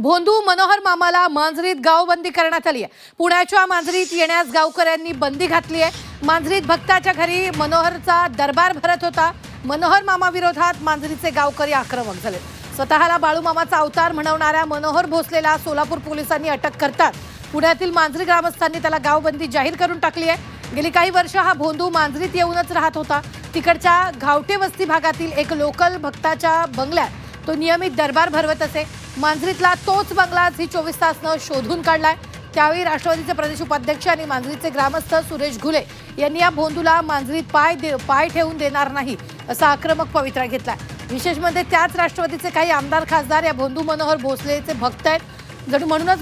भोंदू मनोहर मामाला मांजरीत गावबंदी करण्यात आली आहे। पुण्याच्या मांजरीत येण्यास गावकऱ्यांनी बंदी घातली आहे। मांजरीत भक्ताच्या घरी मनोहरचा दरबार भरत होता। मनोहर मामा विरोधात मांजरीचे गावकरी आक्रमक झाले। स्वतःला बाळू मामाचा अवतार म्हणवणाऱ्या मनोहर भोसलेला सोलापूर पोलिसांनी अटक करतात पुण्यातील मांजरी ग्रामस्थांनी त्याला गावबंदी जाहीर करून टाकली आहे। गेली काही वर्ष हा भोंदू मांजरीत येऊनच राहत होता। तिकडच्या घावटे वस्ती भागातील एक लोकल भक्ताच्या बंगल्यात तो नियमित दरबार भरवत असे। मांजरीतला तोच बंगला 24 तास न शोधून काढलाय। त्यावेळी राष्ट्रवादीचे प्रदेश उपाध्यक्ष आणि मांजरीचे ग्रामस्थ सुरेश घुले यांनी या भोंदूला मांजरीत पाय ठेवून देणार नाही असा आक्रमक पवित्रा घेतलाय। विशेष म्हणजे त्याच राष्ट्रवादीचे काही आमदार खासदार या भोंदू मनोहर भोसलेचे भक्त आहेत। जणू म्हणूनच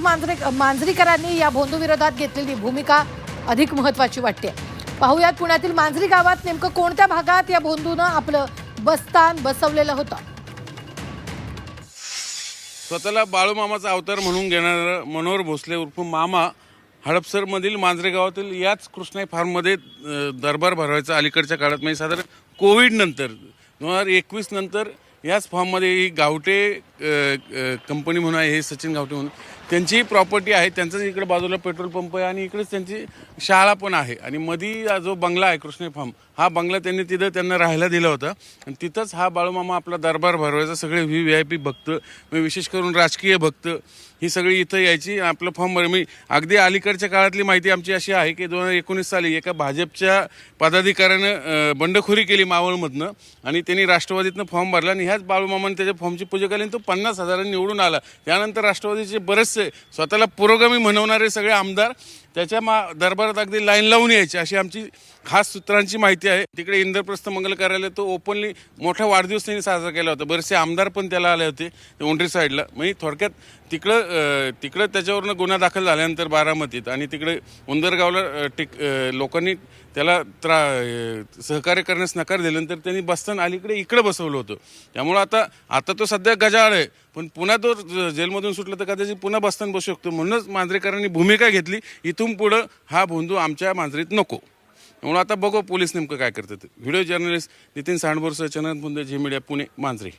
मांजरीकरांनी या भोंदू विरोधात घेतलेली भूमिका अधिक महत्त्वाची वाटते। पाहुयात पुण्यातील मांजरी गावात नेमकं कोणत्या भागात या भोंदूनं आपलं बस्तान बसवलेलं होतं। स्वतःला बाळू मामाचा अवतार म्हणून घेणारा मनोहर भोसले उर्फ मामा हडपसरमधील मांजरे गावातील याच कृष्णाई फार्ममध्ये दरबार भरवायचा अलीकडच्या काळात म्हणजे साधारण कोविड नंतर 2021 नंतर याच फार्ममध्ये ही गावटे कंपनी म्हणून आहे, हे सचिन गावटे म्हणून त्यांची प्रॉपर्टी आहे। त्यांचं इकडे बाजूला पेट्रोल पंप आहे आणि इकडेच त्यांची शाळा पण आहे आणि मधी जो बंगला आहे कृष्णाई फार्म, हा बंगला त्यांनी तिथं त्यांना राहायला दिला होता आणि तिथंच हा बाळूमामा आपला दरबार भरवायचा। सगळे VIP भक्त, विशेष करून राजकीय भक्त ही सगळी इथं यायची आपलं फॉर्म भर। मी अगदी अलीकडच्या काळातली माहिती आमची अशी आहे की 2019 साली एका भाजपच्या पदाधिकाऱ्यानं बंडखोरी केली मावळमधनं आणि त्यांनी राष्ट्रवादीतनं फॉर्म भरला आणि ह्याच बाळूमामाने त्याच्या फॉर्मची पूजा केली आणि तो 50,000 निवडून आला। त्यानंतर राष्ट्रवादीचे बरेचसे स्वतःला पुरोगामी म्हणवणारे सगळे आमदार त्याच्या दरबारात अगदी लाईन लावून यायचे अशी आमची खास सूत्रांची माहिती आहे। तिकडे इंद्रप्रस्थ मंगल कार्यालय तो ओपनली मोठा वाढदिवस त्यांनी साजरा केला होता। बरेचसे आमदार पण त्याला आले होते ओंडरी साईडला। म्हणजे थोडक्यात तिकडं त्याच्यावरनं गुन्हा दाखल झाल्यानंतर बारामतीत आणि तिकडे उंदरगावला लोकांनी त्याला सहकार्य करण्यास नकार दिल्यानंतर त्यांनी बस्तान अलीकडे इकडे बसवलं होतं। त्यामुळं आता तो सध्या गजाआड आहे, पण पुन्हा तो जेलमधून सुटला तर कदाचित पुन्हा बस्तान बसू शकतो। म्हणूनच मांजरेकरांनी भूमिका घेतली इथून पुढं हा भोंदू आमच्या मांजरीत नको। म्हणून आता बघू पोलीस नेमकं काय करतात। व्हिडिओ जर्नलिस्ट नितीन सांडबोरसह चंद्रकांत पुंदे, झी मीडिया, पुणे, मांजरी।